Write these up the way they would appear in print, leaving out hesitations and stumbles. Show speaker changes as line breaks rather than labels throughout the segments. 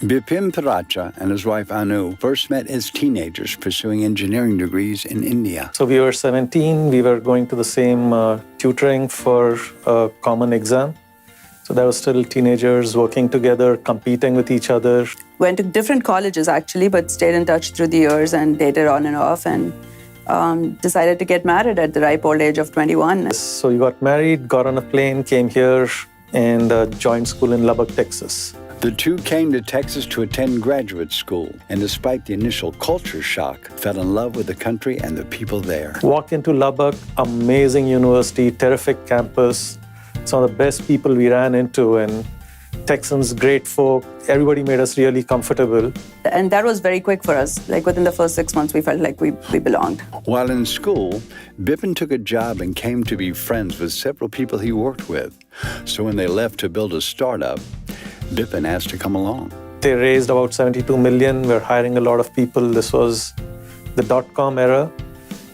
Bipin Paracha and his wife Anu first met as teenagers pursuing engineering degrees in India.
So we were 17, we were going to the same tutoring for a common exam. So that was still teenagers working together, competing with each other.
Went to different colleges actually, but stayed in touch through the years and dated on and off, and decided to get married at the ripe old age of 21.
So we got married, got on a plane, came here and joined school in Lubbock, Texas.
The two came to Texas to attend graduate school, and despite the initial culture shock, fell in love with the country and the people there.
Walked into Lubbock, amazing university, terrific campus, some of the best people we ran into, and Texans, great folk. Everybody made us really comfortable.
And that was very quick for us. Like within the first 6 months, we felt like we belonged.
While in school, Bipin took a job and came to be friends with several people he worked with. So when they left to build a startup, Bipin asked to come along.
They raised about 72 million. We're hiring a lot of people. This was the dot-com era.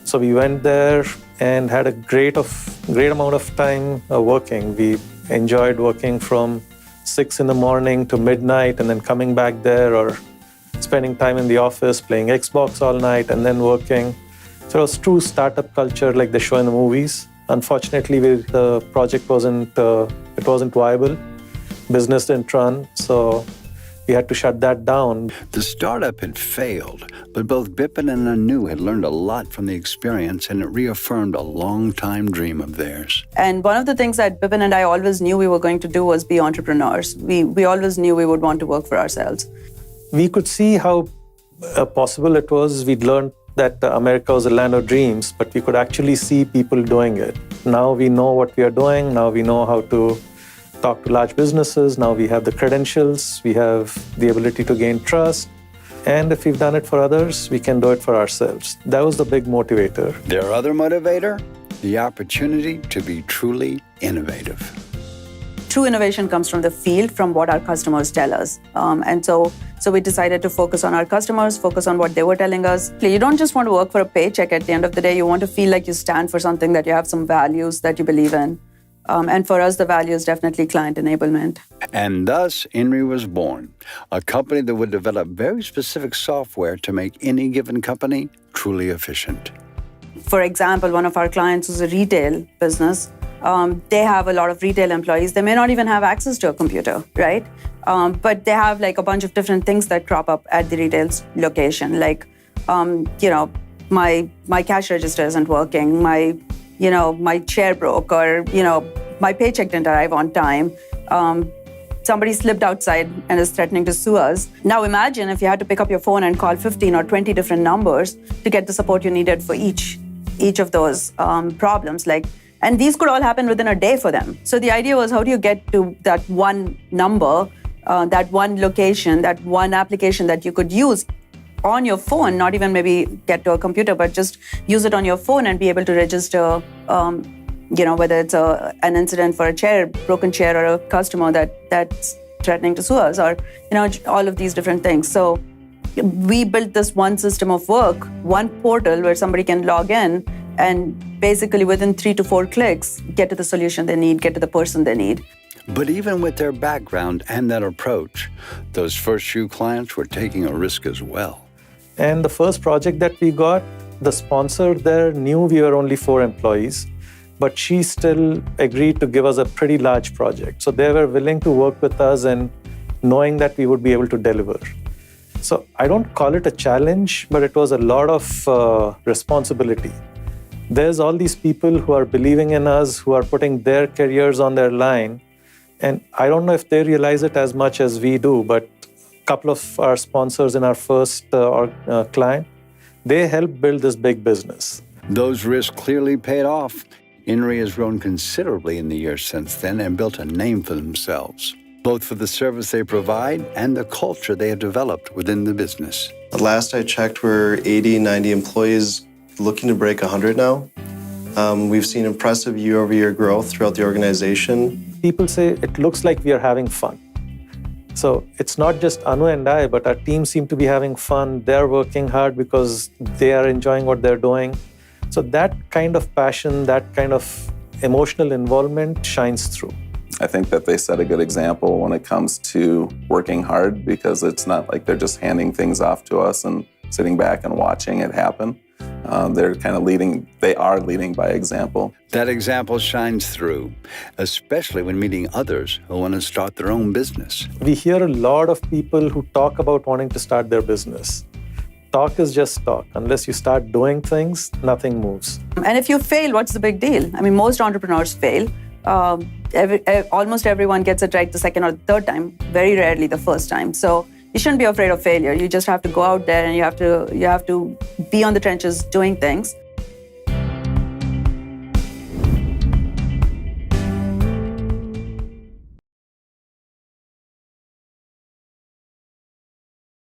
So we went there and had a great amount of time working. We enjoyed working from 6 in the morning to midnight and then coming back there, or spending time in the office, playing Xbox all night and then working. So it was true startup culture like they show in the movies. Unfortunately, the project wasn't viable. Business didn't run, so we had to shut that down.
The startup had failed, but both Bipin and Anu had learned a lot from the experience, and it reaffirmed a long-time dream of theirs.
And one of the things that Bipin and I always knew we were going to do was be entrepreneurs. We always knew we would want to work for ourselves.
We could see how possible it was. We'd learned that America was a land of dreams, but we could actually see people doing it. Now we know what we are doing. Now we know how to talk to large businesses. Now we have the credentials. We have the ability to gain trust. And if we've done it for others, we can do it for ourselves. That was the big motivator.
Their other motivator? The opportunity to be truly innovative.
True innovation comes from the field, from what our customers tell us. And so we decided to focus on our customers, focus on what they were telling us. You don't just want to work for a paycheck at the end of the day. You want to feel like you stand for something, that you have some values that you believe in. And for us, the value is definitely client enablement.
And thus, INRY was born, a company that would develop very specific software to make any given company truly efficient.
For example, one of our clients is a retail business. They have a lot of retail employees. They may not even have access to a computer, right? But they have like a bunch of different things that crop up at the retail location. Like, my cash register isn't working. My chair broke, or, my paycheck didn't arrive on time. Somebody slipped outside and is threatening to sue us. Now imagine if you had to pick up your phone and call 15 or 20 different numbers to get the support you needed for each of those problems. And these could all happen within a day for them. So the idea was, how do you get to that one number, that one location, that one application that you could use on your phone, not even maybe get to a computer, but just use it on your phone and be able to register, whether it's an incident for a broken chair, or a customer that's threatening to sue us, or, all of these different things. So we built this one system of work, one portal where somebody can log in and basically within 3 to 4 clicks, get to the solution they need, get to the person they need.
But even with their background and that approach, those first few clients were taking a risk as well.
And the first project that we got, the sponsor there knew we were only 4 employees, but she still agreed to give us a pretty large project. So they were willing to work with us, and knowing that we would be able to deliver. So I don't call it a challenge, but it was a lot of responsibility. There's all these people who are believing in us, who are putting their careers on their line. And I don't know if they realize it as much as we do, but a couple of our sponsors in our first client, they helped build this big business.
Those risks clearly paid off. INRY has grown considerably in the years since then and built a name for themselves, both for the service they provide and the culture they have developed within the business.
The last I checked, we're 80, 90 employees, looking to break 100 now. We've seen impressive year-over-year growth throughout the organization.
People say it looks like we are having fun. So it's not just Anu and I, but our team seem to be having fun. They're working hard because they are enjoying what they're doing. So that kind of passion, that kind of emotional involvement shines through.
I think that they set a good example when it comes to working hard, because it's not like they're just handing things off to us and sitting back and watching it happen. They're kind of leading, they are leading by example.
That example shines through, especially when meeting others who want to start their own business.
We hear a lot of people who talk about wanting to start their business. Talk is just talk. Unless you start doing things, nothing moves.
And if you fail, what's the big deal? I mean, most entrepreneurs fail. Almost everyone gets it right the second or third time, very rarely the first time. So you shouldn't be afraid of failure. You just have to go out there and you have to be on the trenches doing things.